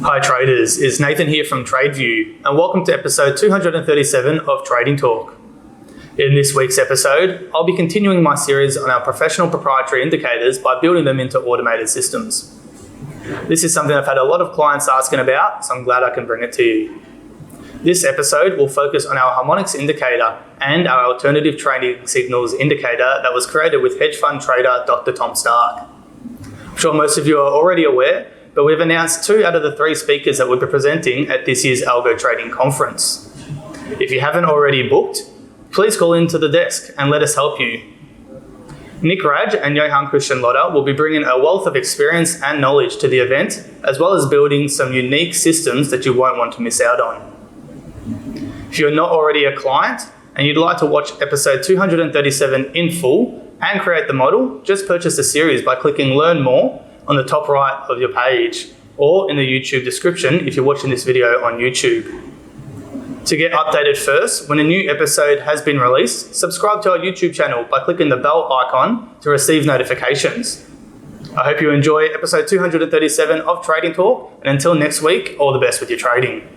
Hi traders, it's Nathan here from TradeView and welcome to episode 237 of Trading Talk. In this week's episode, I'll be continuing my series on our professional proprietary indicators by building them into automated systems. This is something I've had a lot of clients asking about, so I'm glad I can bring it to you. This episode will focus on our harmonics indicator and our alternative trading signals indicator that was created with hedge fund trader Dr. Tom Stark. I'm sure most of you are already aware, but we've announced 2 out of the 3 speakers that will be presenting at this year's Algo Trading Conference. If you haven't already booked, please call into the desk and let us help you. Nick Raj and Johan Christian Lotter will be bringing a wealth of experience and knowledge to the event, as well as building some unique systems that you won't want to miss out on. If you're not already a client and you'd like to watch episode 237 in full and create the model, just purchase the series by clicking Learn More on the top right of your page or in the YouTube description if you're watching this video on YouTube. To get updated first when a new episode has been released, subscribe to our YouTube channel by clicking the bell icon to receive notifications. I hope you enjoy episode 237 of Trading Talk, and until next week, all the best with your trading.